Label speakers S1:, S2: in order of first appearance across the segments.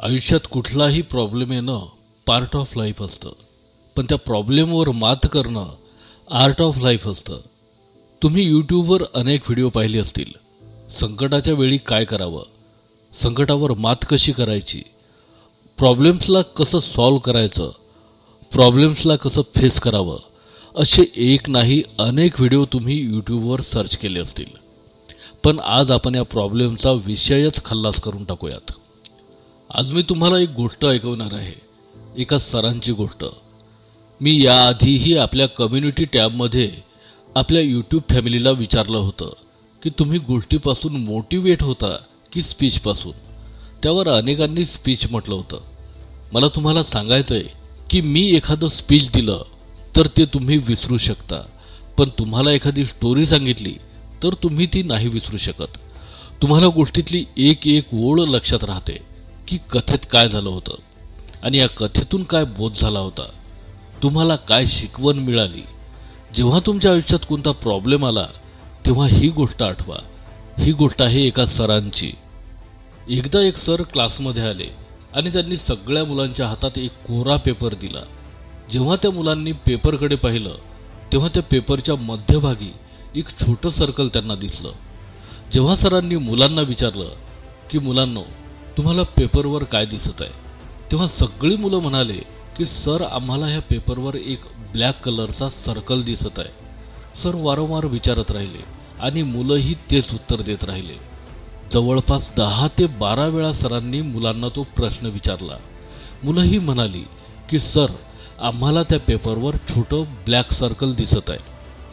S1: आयुष्यात कुठलाही प्रॉब्लेम येणं पार्ट ऑफ लाईफ असतं, पण त्या प्रॉब्लेमवर मात करणं आर्ट ऑफ लाईफ असतं. तुम्ही यूट्यूबवर अनेक व्हिडिओ पाहिले असतील. संकटाच्या वेळी काय करावं, संकटावर मात कशी करायची, प्रॉब्लेम्सला कसं सॉल्व्ह करायचं, प्रॉब्लेम्सला कसं फेस करावं, असे एक नाही अनेक व्हिडिओ तुम्ही यूट्यूबवर सर्च केले असतील. पण आज आपण या प्रॉब्लेमचा विषयच खल्लास करून टाकूयात. आज मी तुम्हाला एक गोष्ट ऐकवणार आहे, एका सरांची गोष्ट. मी याआधीही आपल्या कम्युनिटी टॅबमध्ये आपल्या यूट्यूब फॅमिलीला विचारलं होतं की तुम्ही गोष्टीपासून मोटिवेट होता की स्पीचपासून. त्यावर अनेकांनी स्पीच म्हटलं होतं. मला तुम्हाला सांगायचं आहे की मी एखादं स्पीच दिलं तर ते तुम्ही विसरू शकता, पण तुम्हाला एखादी स्टोरी सांगितली तर तुम्ही ती नाही विसरू शकत. तुम्हाला गोष्टीतली एक एक ओळ लक्षात राहते की कथेत काय झालं होतं आणि या कथेतून काय बोध झाला होता, तुम्हाला काय शिकवण मिळाली. जेव्हा तुमच्या आयुष्यात कोणता प्रॉब्लेम आला तेव्हा ही गोष्ट आठवा. ही गोष्ट आहे एका सरांची. एकदा एक सर क्लासमध्ये आले आणि त्यांनी सगळ्या मुलांच्या हातात एक कोरा पेपर दिला. जेव्हा त्या मुलांनी पेपरकडे पाहिलं तेव्हा त्या पेपरच्या मध्यभागी एक छोटं सर्कल त्यांना दिसलं. जेव्हा सरांनी मुलांना विचारलं की मुलांनो, तुम्हाला पेपरवर काय दिसत आहे, तेव्हा सगळी मुलं म्हणाले की सर, आम्हाला ह्या पेपरवर एक ब्लॅक कलरचा सर्कल दिसत आहे. सर वारंवार विचारत राहिले आणि मुलंही तेच उत्तर देत राहिले. जवळपास 10 ते 12 वेळा सरांनी मुलांना तो प्रश्न विचारला. मुलंही म्हणाली की सर, आम्हाला त्या पेपरवर छोटं ब्लॅक सर्कल दिसत आहे.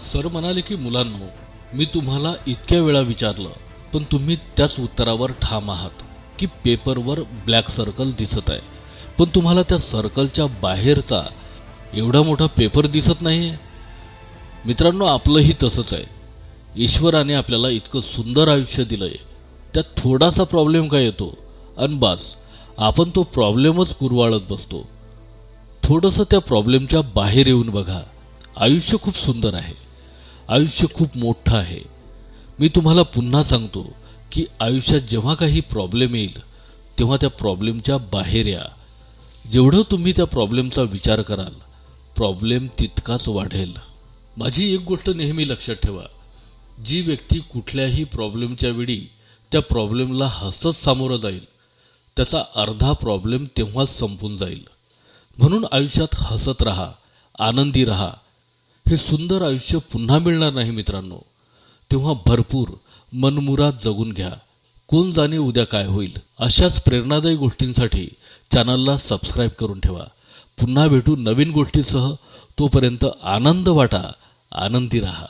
S1: सर म्हणाले की मुलांनो, मी तुम्हाला इतक्या वेळा विचारलं पण तुम्ही त्याच उत्तरावर ठाम आहात की पेपरवर ब्लॅक सर्कल दिसत आहे, पण तुम्हाला त्या सर्कलच्या बाहेरचा एवढा मोठा पेपर दिसत नाही आहे. मित्रांनो, आपलंही तसंच आहे. ईश्वराने आपल्याला इतकं सुंदर आयुष्य दिलंय, त्यात थोडासा प्रॉब्लेम काय येतो आणि बास, आपण तो प्रॉब्लेमच कुरवाळत बसतो. थोडंसं त्या प्रॉब्लेमच्या बाहेर येऊन बघा. आयुष्य खूप सुंदर आहे, आयुष्य खूप मोठं आहे. मी तुम्हाला पुन्हा सांगतो की आयुष्यात जेव्हा काही प्रॉब्लेम येईल तेव्हा त्या प्रॉब्लेमच्या बाहेर या. जेवढं तुम्ही त्या प्रॉब्लेमचा विचार कराल, प्रॉब्लेम तितकाच वाढेल. माझी एक गोष्ट नेहमी लक्षात ठेवा, जी व्यक्ती कुठल्याही प्रॉब्लेमच्या वेळी त्या प्रॉब्लेमला हसत सामोरं जाईल, त्याचा अर्धा प्रॉब्लेम तेव्हाच संपून जाईल. म्हणून आयुष्यात हसत राहा, आनंदी राहा. हे सुंदर आयुष्य पुन्हा मिळणार नाही मित्रांनो. तेव्हा भरपूर मनमुराद जगून घ्या. कोण जाणे उद्या काय होईल. अशाच प्रेरणादायी गोष्टींसाठी चॅनलला सबस्क्राईब करून ठेवा. पुन्हा भेटू नवीन गोष्टीसह. तोपर्यंत आनंद वाटा, आनंदी राहा.